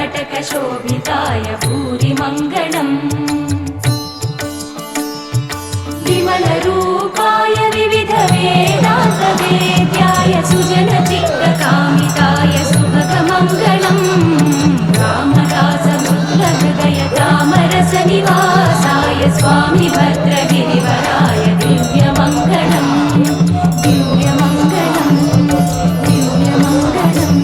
कटकशोभिताय भूरिमङ्गलम् विमलरूपाय विविधवेदान्तवेद्याय सुजनचित्तकामिताय सुभगमङ्गलम् रामदासमुद्रहृदय तामरसनिवासाय स्वामि भद्रगिरिवराय दिव्यमङ्गलम् दिव्यमङ्गलम् दिव्यमङ्गलम्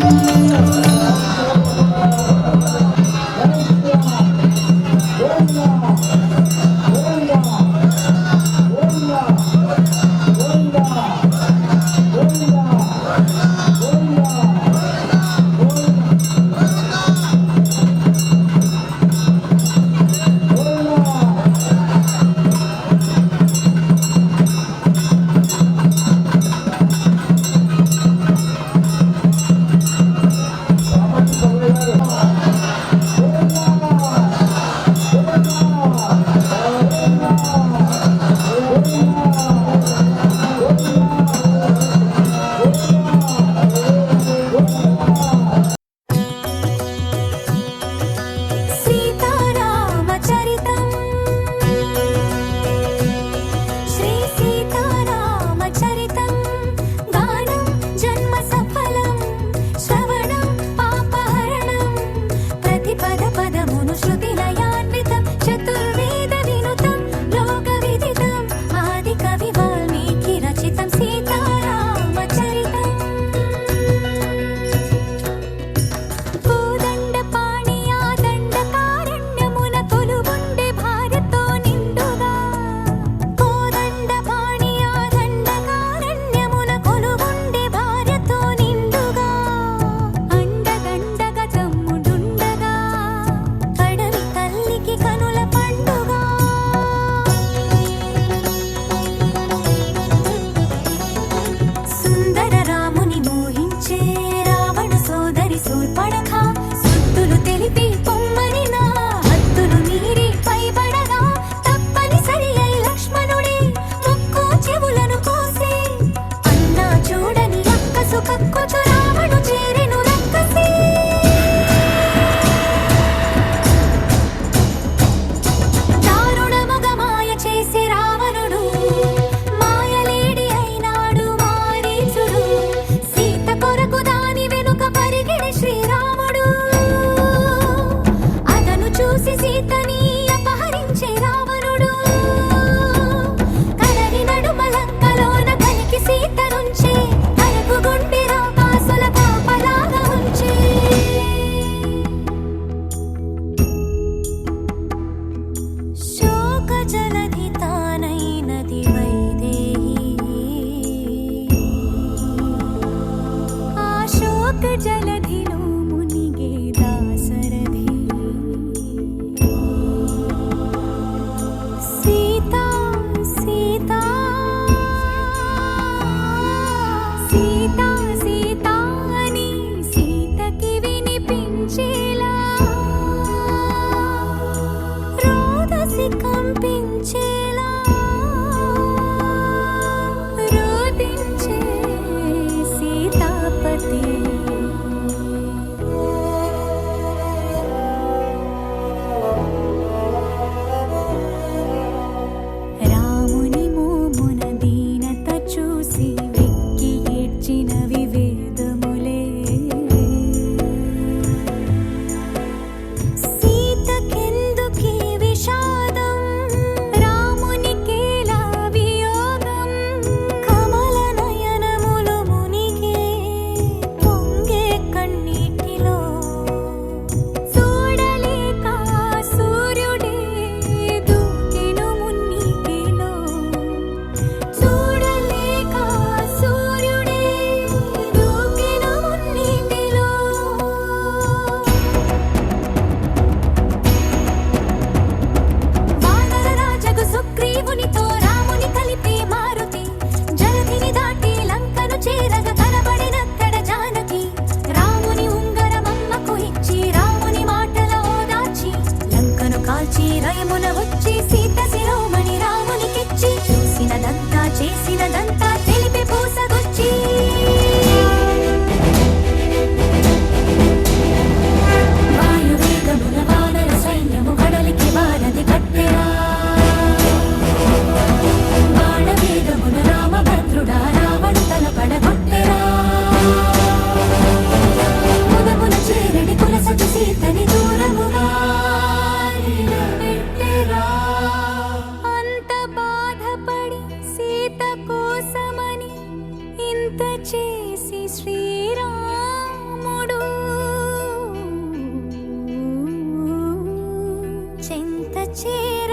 చీర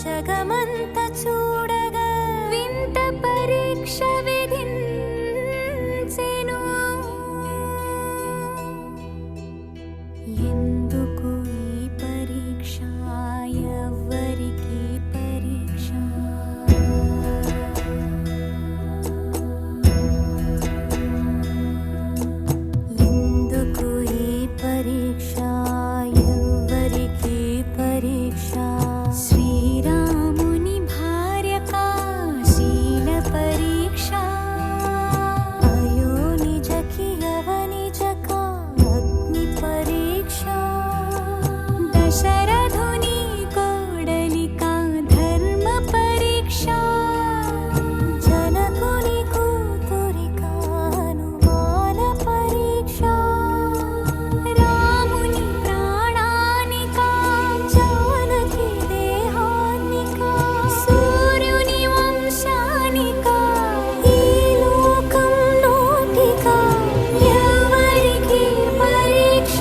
జగమంత చూడగా వింత పరీక్ష విధించెను. ఎందుకు ఈ పరీక్ష, ఎవ్వరికి పరీక్ష? ఎందుకు ఈ పరీక్ష, ఎవ్వరికి పరీక్ష? శ్రీరాముని భార్యకా శీల పరీక్ష, అయోనిజకి యవనిజకా అగ్ని పరీక్ష, దశరథుని కోడలికా ధర్మ పరీక్ష, జనకుని కూతురికా అనుమాన పరీక్ష, రాముని ప్రాణానికా జానకి దేహానికా, సూర్యుని వంశానికా ఈ లోకం నోటికా, ఎవరికి పరీక్ష?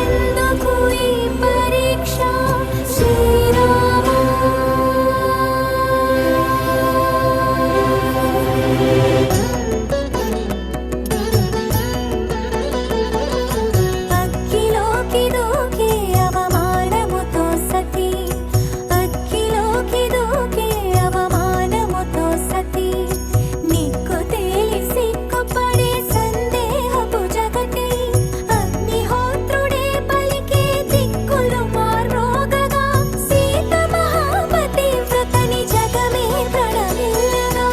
ఎందుకు ఈ పరీక్ష? శ్రీరామా అగ్గిలోకి దూకి అవమానముతో సతి, అగ్గిలోకి దూకి అవమానముతో సతి, నిక్కు తేలి సిగ్గుపడే సందేహపు జగతి, అగ్నిహోత్రుడే పలికే దిక్కులు మార్మోగగా, సీత మహాపతి వ్రతని జగమే ప్రణమిల్లగా,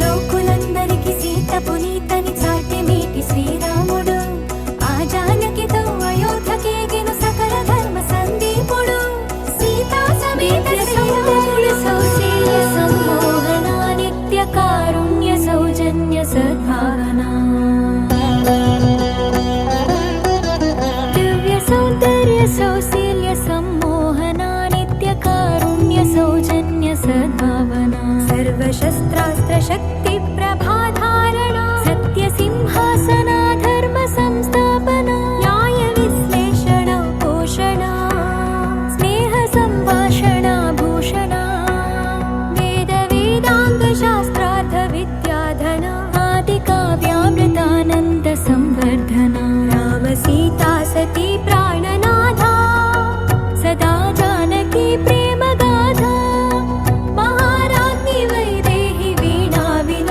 లోకులందరికి సీత పునీతని చాటి మీటి శ్రీరాముడు, ఆ జానకితో అయోధ్యకేగెను సకల ధర్మ సందీపుడు, సీతా సమేత శ్రీరాముడు సౌశీల్య సమ్మోహన నిత్య కారుణ్య సౌజన్య సద్భావన, దివ్య సౌందర్య సౌశీల్య సమ్మోహన నిత్య కారుణ్య సౌజన్య సద్భావన, సర్వశస్త్రాస్త్ర శక్తి ప్రభాధారణ, సత్య సింహాసన ధర్మ సంస్థాపన, న్యాయ విశ్లేషణ పోషణ, స్నేహ సంభాషణ భూషణ, వేద వేదాంగ శాస్త్రార్థ విద్యాధన, ఆది కావ్యామృతానంద సంవర్ధన, రామ సీతా సతీ ప్రాణనాథ, సదా జానకి ప్రేమ గాథ, మహారాజ్ఞి వైదేహి వీణా వినోద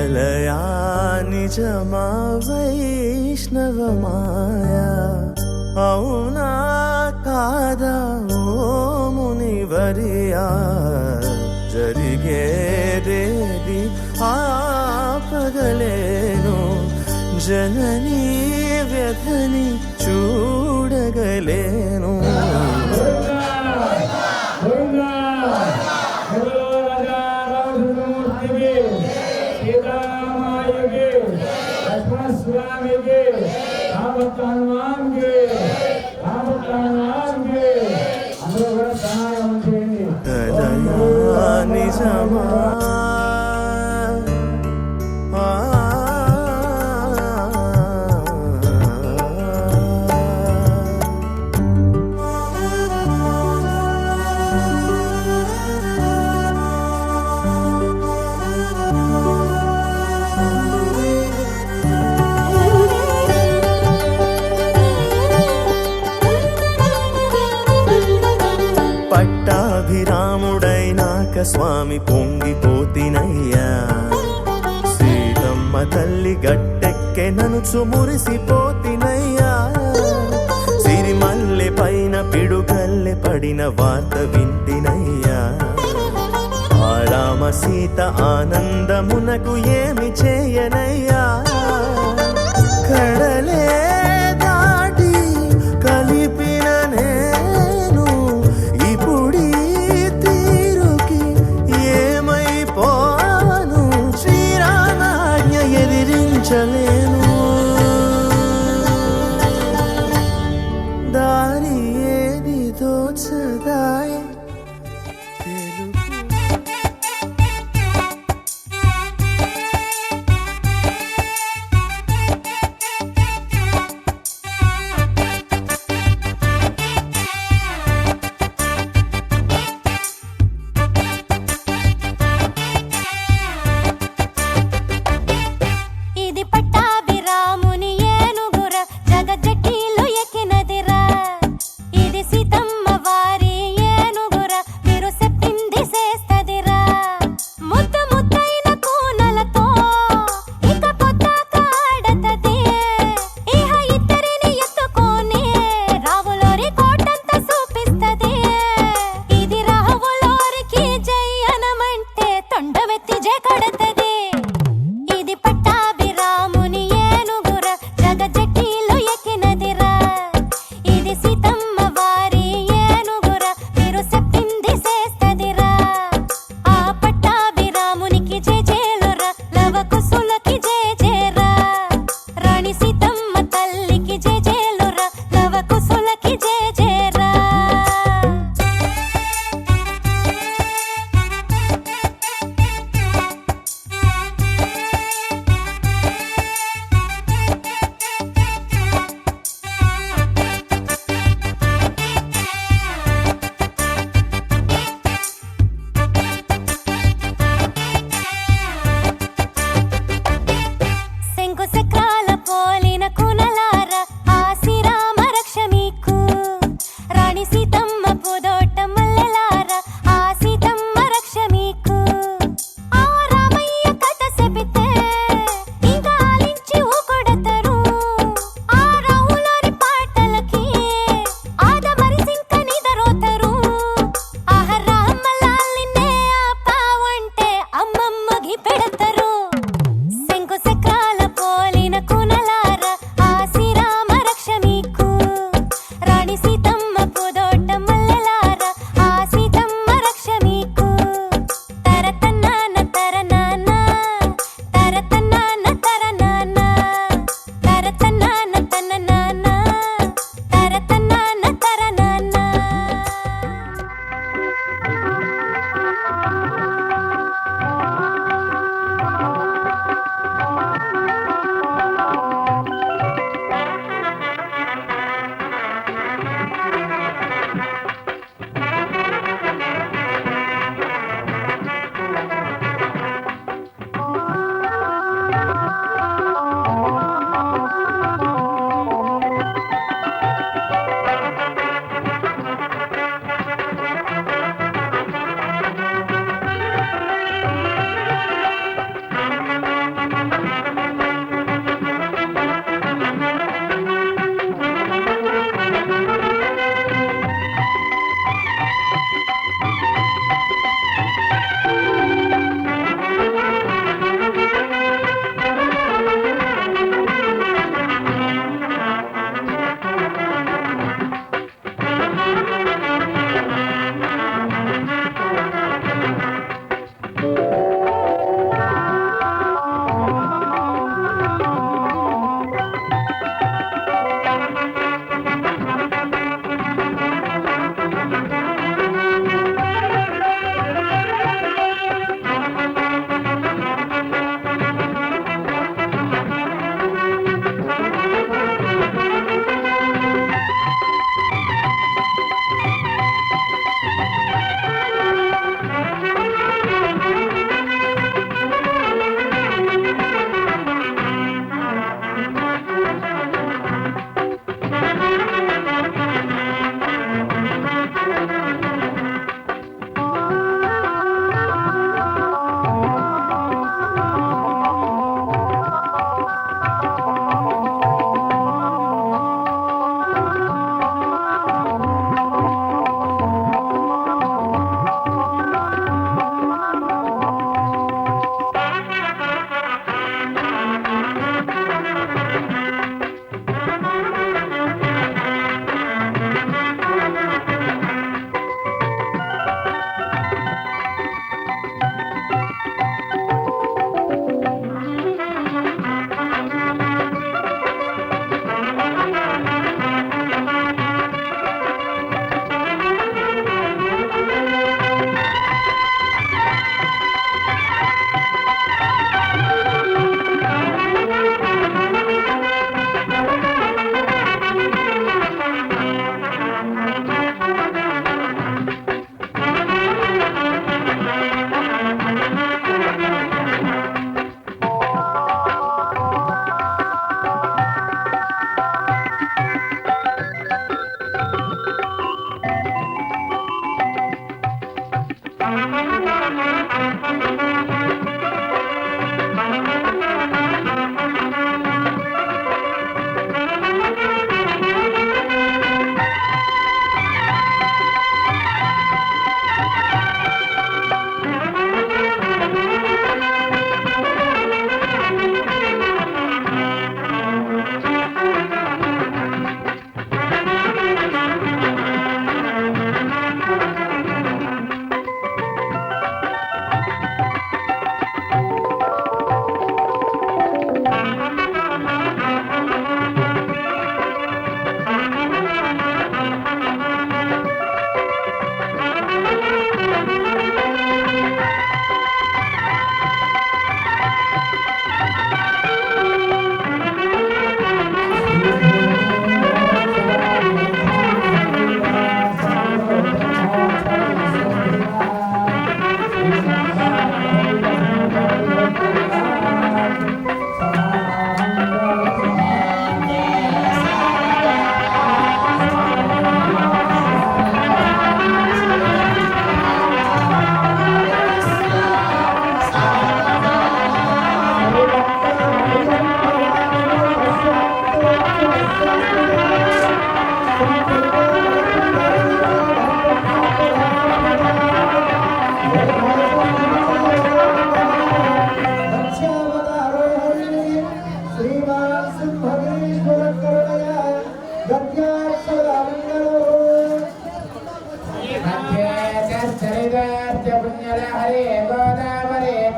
కలయా నిజమా వైష్ణవ మాయా అవునా కాదా ఓ మునివరియా జరిగేదేది ఆపగలేను జననీ వ్యధని చూడగలేను కలయా నిజమా పట్టాభిరాముడైనాక స్వామి పొంగిపోతినయ్యా సీతమ్మ తల్లి గట్టెక్కె ననుచు మురిసిపోతినయ్యా సిరిమల్లె పైన పిడుగల్లె పడిన వార్త వింటినయ్యా ఆ రామ సీత ఆనందమునకు ఏమి చేయనయ్యా కడలే దాటి కలిపిన నేను ఇప్పుడీ తీరుకి ఏమైపోను శ్రీరామాజ్ఞ ఎదిరించలేను దారి ఏది తోచదాయ ఇది పట్టాభిరాముని ఏనుగుర జగజ్జటిలో ఎక్కినదిరా ఇది సీతమ్మ వారి ఏనుగుర మీరు చెప్పింది చేస్తదిరా ముద్దు ముద్దైన కూనలతో ఇక పొద్దాక ఆడతది ఇహ ఇద్దరిని ఎత్తుకొని రావులోరి కోటంతా చూపిస్తది ఇది రావులోరికి జై అనమంటే తొండమెత్తి జై కొడతది ఇది పట్టాభిరాముని ఏనుగుర జగజ్జటిలో ఎక్కినదిరా ఇది సీతమ్మ వారి ఏనుగుర మీరు చెప్పింది చేస్తదిరా ఆ పట్టాభిరామునికి జై జేలురా లవకుశులకి జై జేరా రాణి సీతమ్మ తల్లికి జై జేలురా లవకుశులకి జై జేరా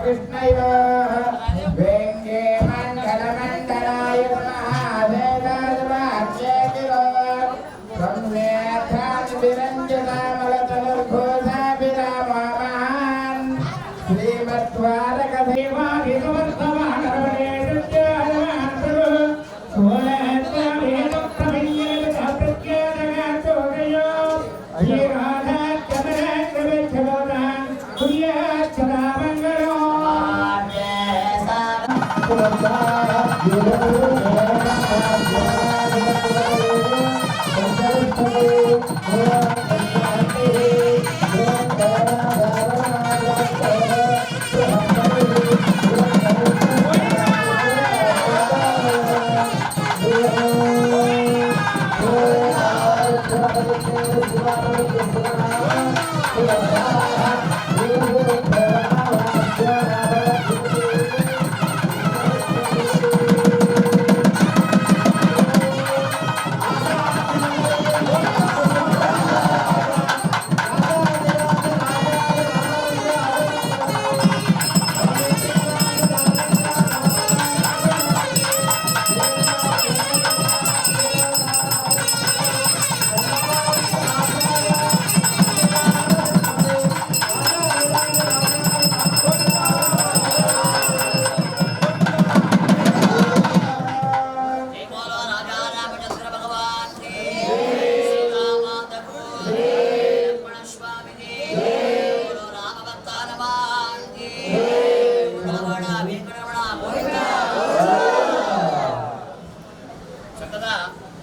कृष्णयोः वेङ्गे मण्डलमण्डलाय महादेवादिवाच्येतिरो ब्रह्मेऽर्थान् विरञ्जनामलतनुर्घोषाभिरामान्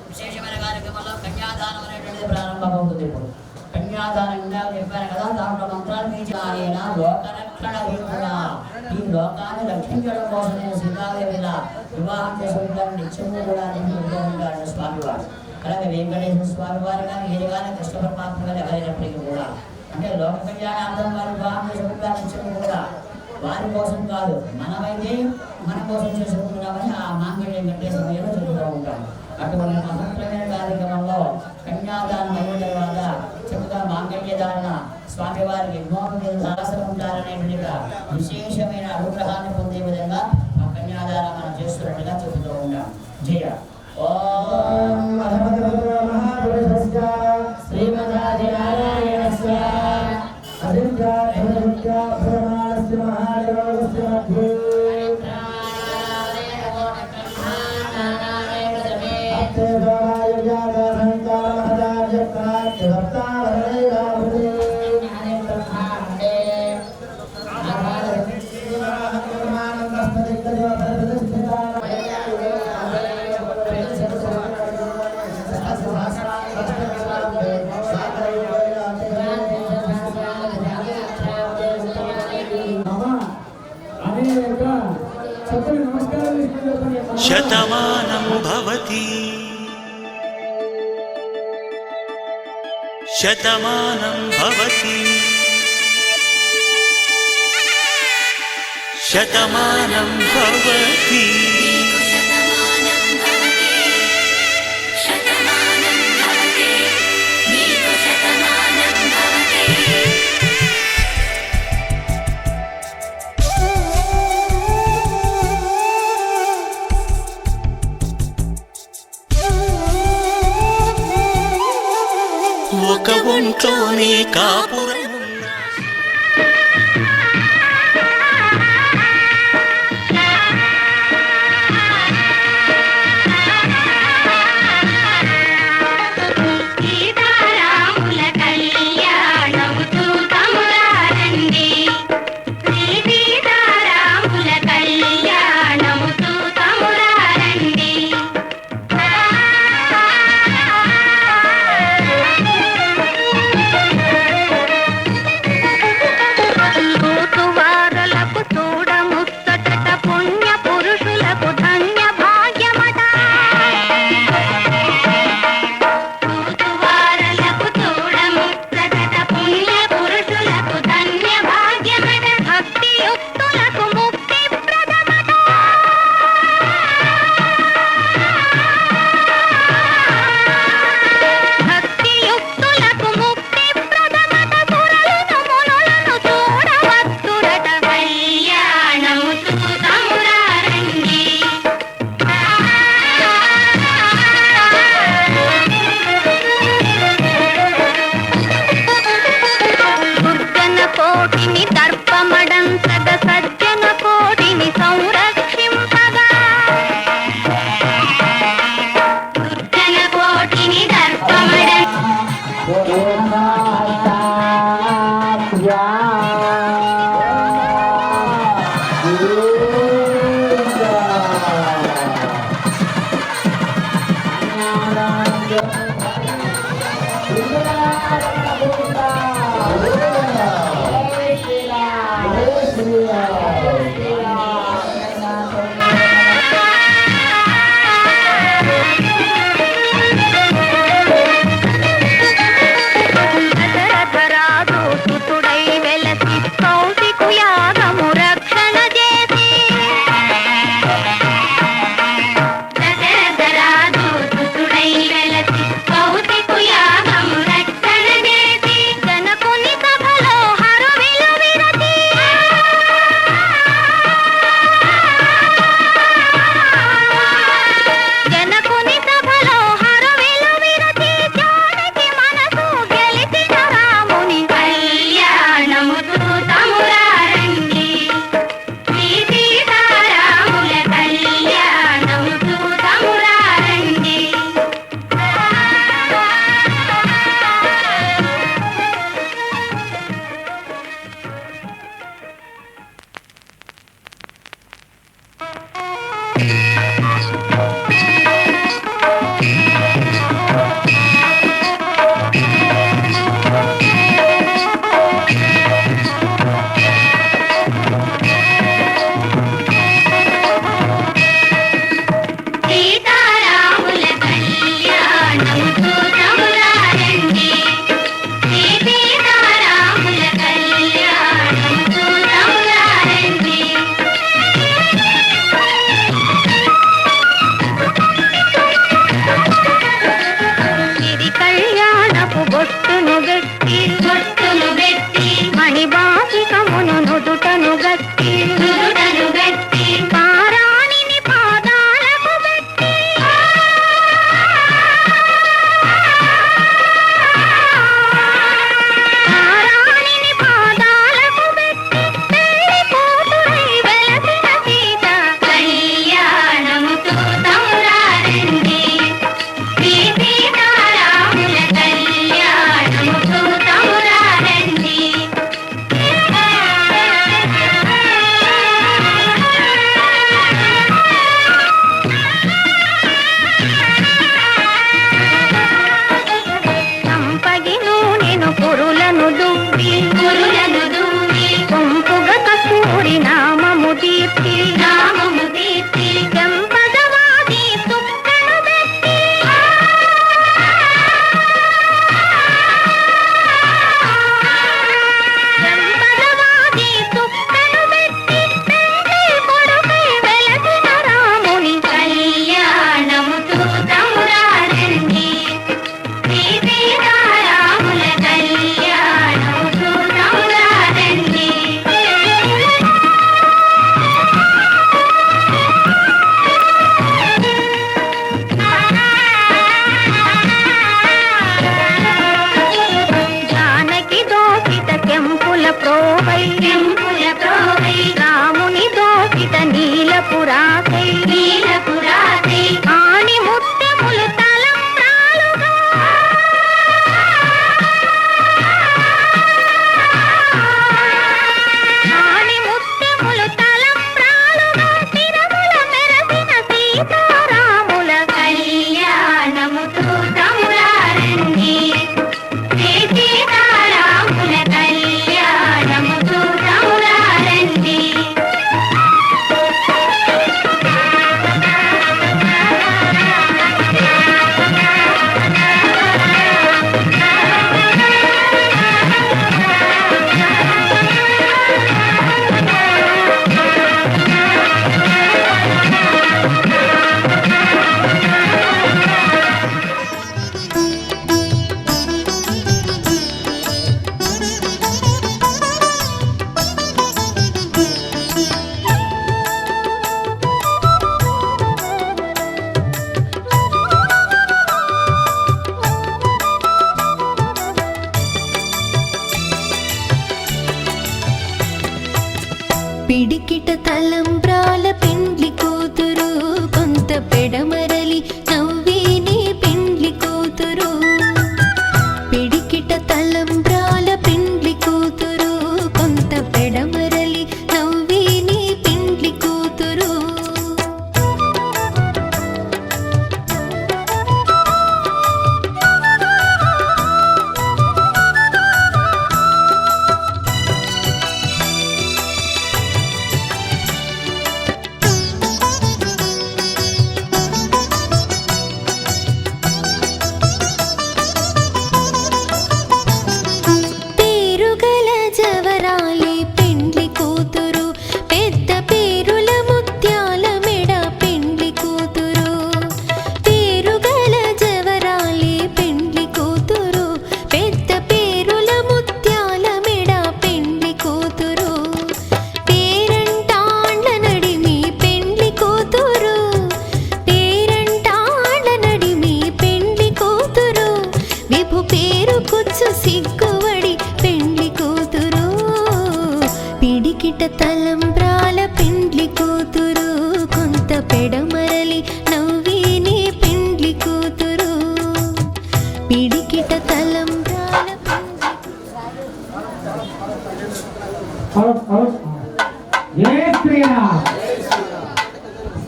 విశేషమైన కార్యక్రమంలో కన్యాదానం అనేటువంటిది ప్రారంభమవుతుంది. ఇప్పుడు కన్యాదానం ఇందాక చెప్పాను కదా, దాంట్లో మంత్రాలు ఆయన లోకరక్షణ హేతుగా ఈ లోకాన్ని రక్షించడం కోసమే సీతాదేవిలా వివాహం చేసుకుంటారు. నిత్యము కూడా ఉంటాడు స్వామివారు. అలాగే వెంకటేశ్వర స్వామి వారు కానీ ఏది కానీ కృష్ణ పరమాత్మ కానీ ఎవరైనప్పటికీ కూడా అంటే లోక కళ్యాణార్థం వారు వివాహం చేసుకుంటారు. నిత్యము కూడా వారి కోసం కాదు, మనమైతే మన కోసం చేసుకుంటున్నామని ఆ మాంగళ్యం కట్టే సమయంలో చెబుతూ ఉంటాం. అటువంటి మహత్తరమైన కార్యక్రమంలో కన్యాదానం అయిన తర్వాత చక్కగా మాంగళ్యదారణ స్వామివారికి విమోహం సరసన ఉంటారనేటువంటి విశేషమైన అనుగ్రహాన్ని పొందే విధంగా ఆ కన్యాదానం మనం చేస్తున్నట్టుగా చెబుతూ ఉంటాం. జయ ఓం శ్రీమదాదినారాయణస్య శతమానం భవతి శతమానం భవతి శతమానం భవతి ఒక ఒంట్లోనే కాపురం పిడికిట తలంబ్రాల పెండ్లి కూతురు కొంత పెడమరలి నవ్వేని పెండ్లి కూతురు పిడికిట తలంబ్రాల పెండ్లి కూతురు కొంత పెడమరలి నవ్వేని పెండ్లి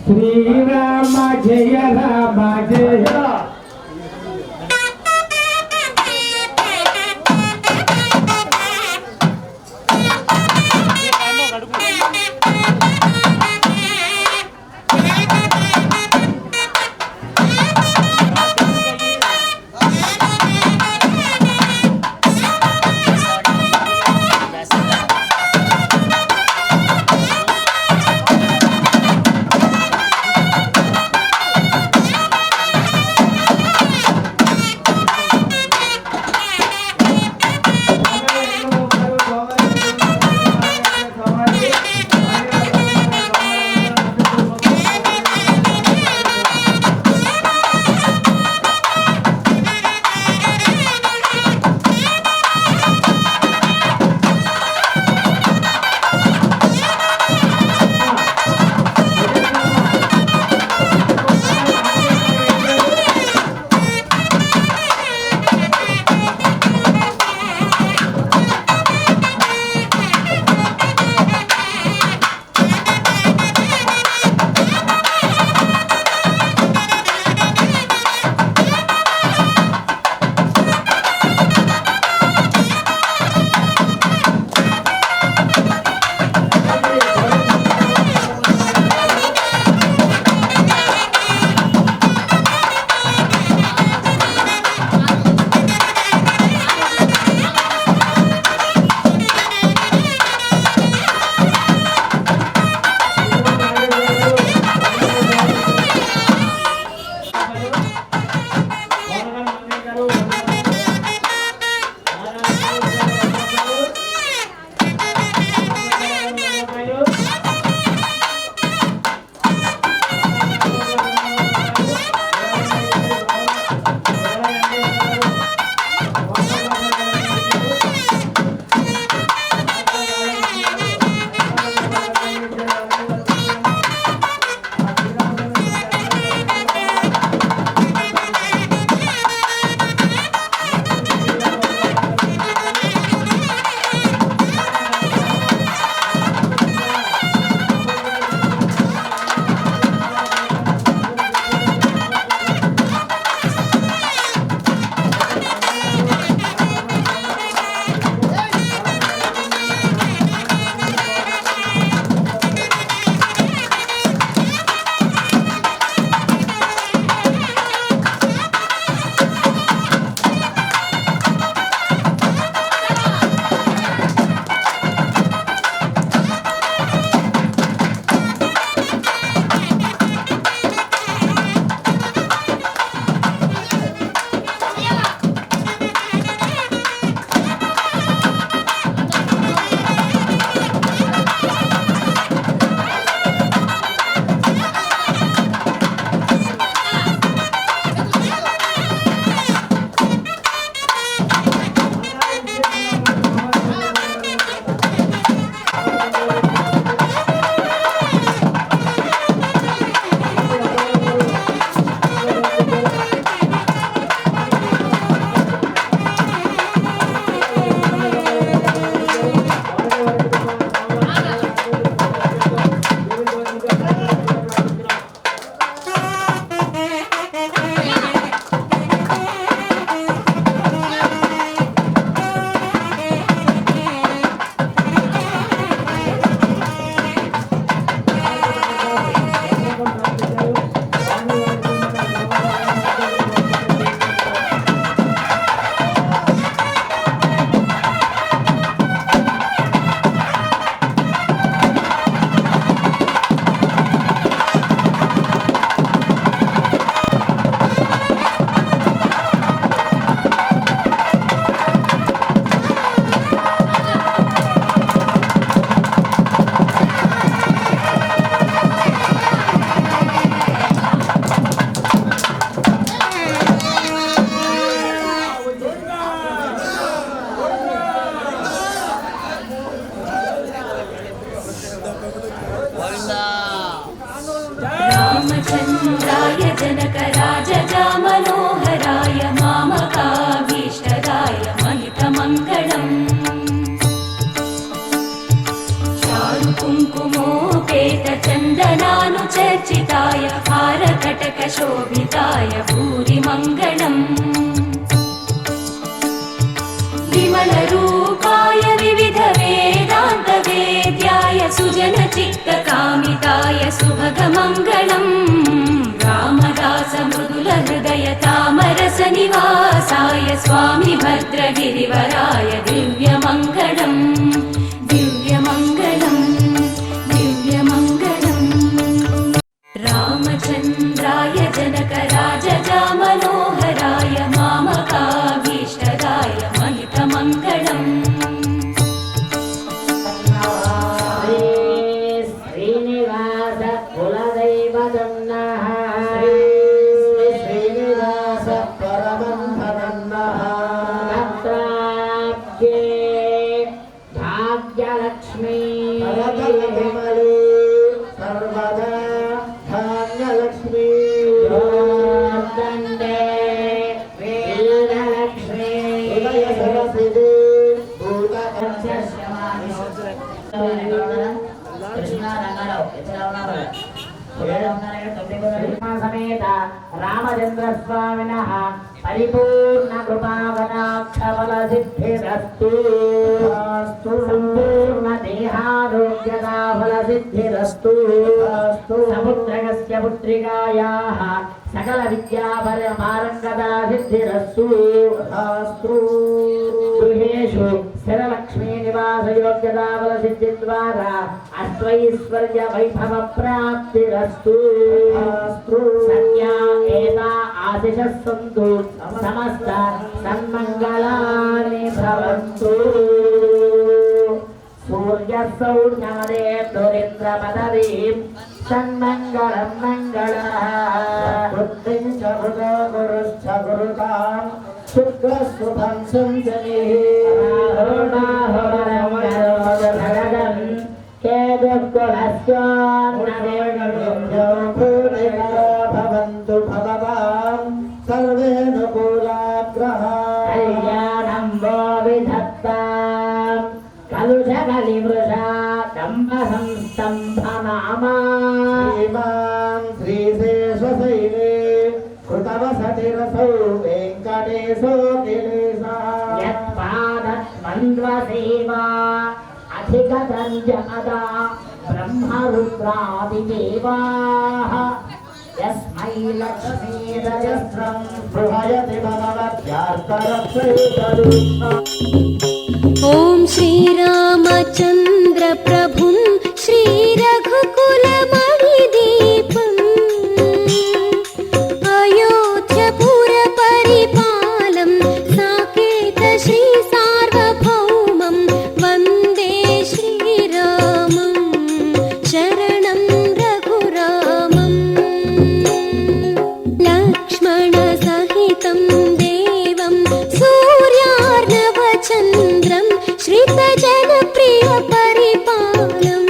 శ్రీరామ జయ రామ జయ रामचन्द्राय जनकराजजामनोहराय मामकाभीष्टदाय महितमङ्गलम् चारुकुङ्कुमोपेतचन्दनानुचर सुरक्षिताय हारकटकशोभिताय भूरिमङ्गलम् विमलरूपाय विविधवेदान्तवेद्याय सुजनचित्तकामिताय सुभगमङ्गलम् रामदास मृदुलहृदय तामरसनिवासाय स्वामि भद्रगिरिवराय दिव्यमङ्गलम् दिव्यमङ्गलम् दिव्यमङ्गलम् रामचन्द्राय जनकराजजामनोहराय मामकाभीष्टदाय महितमङ्गलम् श्रीनिवास कुलदैवदन्नः శ్రీనివాస పరమంహరన్నః भद्राब्जे भाग्यलक्ष्मी పరమవిమలు సర్వదా ధాన్యలక్ష్మీ దండే వీరలక్ష్మీ హృదయ సరసిది భూత సమేత రామచంద్ర స్వామినః పరిపూర్ణ కృపావనాక్షబల సిద్ధిరస్తు సంపూర్ణ దేహారోగ్యదా ఫల సిద్ధిరస్తు సముద్రగస్య పుత్రికాయాః సకల విద్యా పారంగదా సిద్ధిరస్తు గృహేషు స్థిరలక్ష్మీ నివాస యోగ్యదా ఫల సిద్ధి ద్వారా అశ్వైశ్వర్య వైభవ ప్రాప్తిరస్తు సత్యా ఏతా ఆశిషః సంతు సమస్త సన్మంగళాని భవంతు సూర్య సౌర్యమదే దురింద్ర పదవీం సన్మంగళం మంగళః బుద్ధిం చ భుజో గురుశ్చ గురుతాం శుక్రశుభం సంజనిః భవంతు భగవాన్ సర్వేనుకూలాగ్రహాः కళ్యాణం వో విధత్తాం కలుషకలిమృషా దంభ సంస్తంభనామా శ్రీమాన్ శ్రీశేషశైలే కృతవసతిరసౌ వెంకటేశో గిరీశः యత్పాదద్వంద్వసేవా అధిగతంజనదా బ్రహ్మరుద్రాదిదేవాః యస్మై లక్ష్మీరజస్రం బృహయతి భగవద్యార్తరక్షైతరు ॐ श्रीरामचन्द्रप्रभुं श्रीरघुकुलमणिदीपम् अयोध्यपुरपरिपालं साकेत श्रीसार्वभौमं वन्दे श्रीरामं शरणं रघुरामम् लक्ष्मणसहितं देवं सूर्यार्णवचन्द्रं श्रितजनप्रियपरिपालं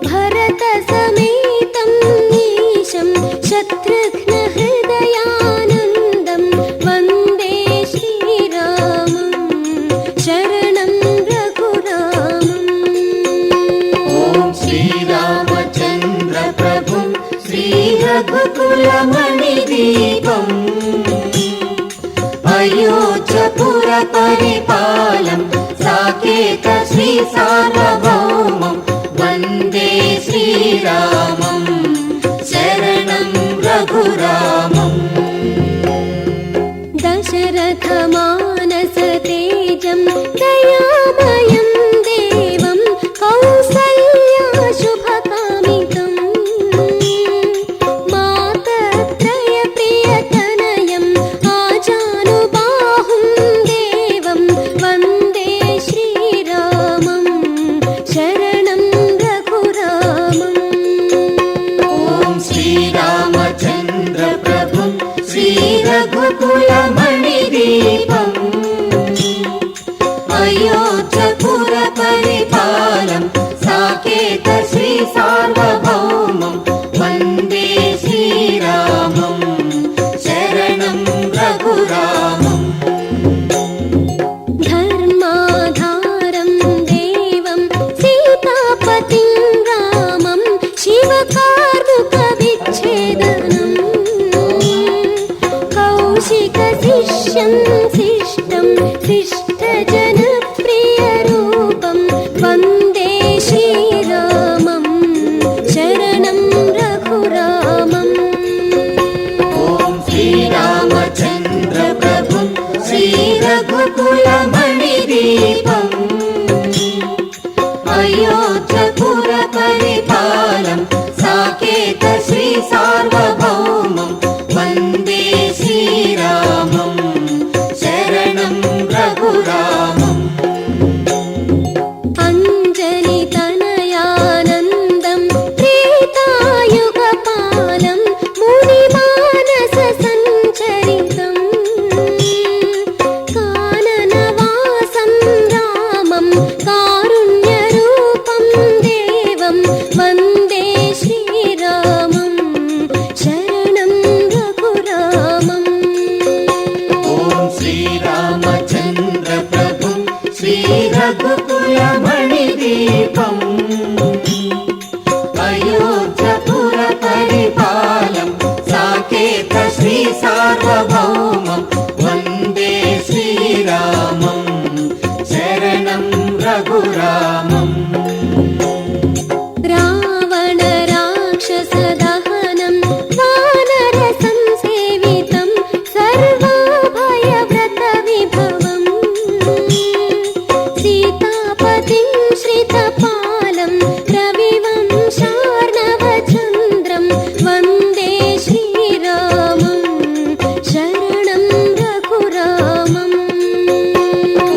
भरतसमेतं ईशं शत्रुघ्नहृदयानन्दं वन्दे श्रीरामं शरणं रघुरामम् ॐ श्रीरामचन्द्रप्रभुं श्रीरघुकुलमणिदीपम् अयोध्यपुरपरिपालं साकेत श्रीसार्वभौमं वन्दे श्रीरामं शरणं रघुरामम् दशरथमानसतेजं दयामयं देवं कौसल्याशुभकामितं मातत्रयप्रियतनयम् आजानुबाहुं देवं वन्दे श्रीरामं शरणं रघुरामम् ॐ श्रीरामचन्द्रप्रभुं श्रीरघुकुलमणिदीपम् अयोध्यपुरपरिपालं साकेत श्रीसार्वभौमं वन्दे श्रीरामं शरणं रघुरामम् धर्माधारं देवं सीतापतिं रामं शिव परिपालं साकेत श्री सार्वभौमं वन्दे श्रीरामं शरणं रघुरामम् अञ्जनि तनयानन्दं त्रेतायुगपालं मुनिमानस सञ्चरितम् काननवासं रामं कारुण्यरूपं देवं वन्दे श्रीरामं शरणं रघुरामम् ॐ श्रीरामचन्द्र प्रभुं श्रीरघुकुलमणिदीपम् अयोध्यपुरपरिपालं साकेत श्री सार्वभौमं वन्दे श्रीरामं शरणं रघुरामम् रावण राक्षसदहनं वानरसंसेवितं सर्वाभयव्रतविभवम् सीतापतिं श्रितपालं रविवंशार्णवचन्द्रं वन्दे श्रीरामं शरणं रघुरामम् ॐ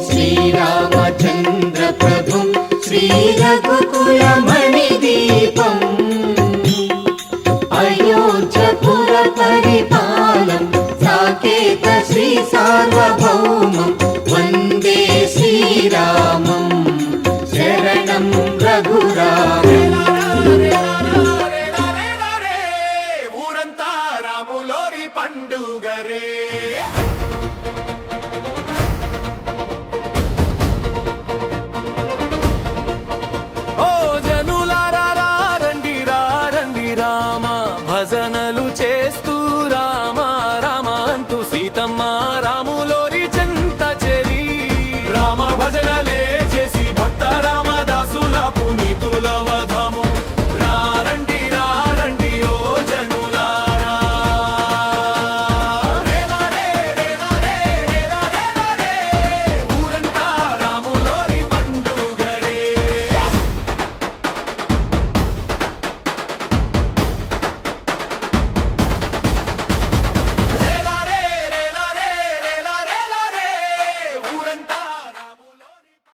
श्रीरामचन्द्र प्रभुं श्रीरघुकुलमणिदीपम् अयोध्यपुरपरिपालं साकेत श्री सार्वभौमं वन्दे श्रीरामं शरणं रघुरामम्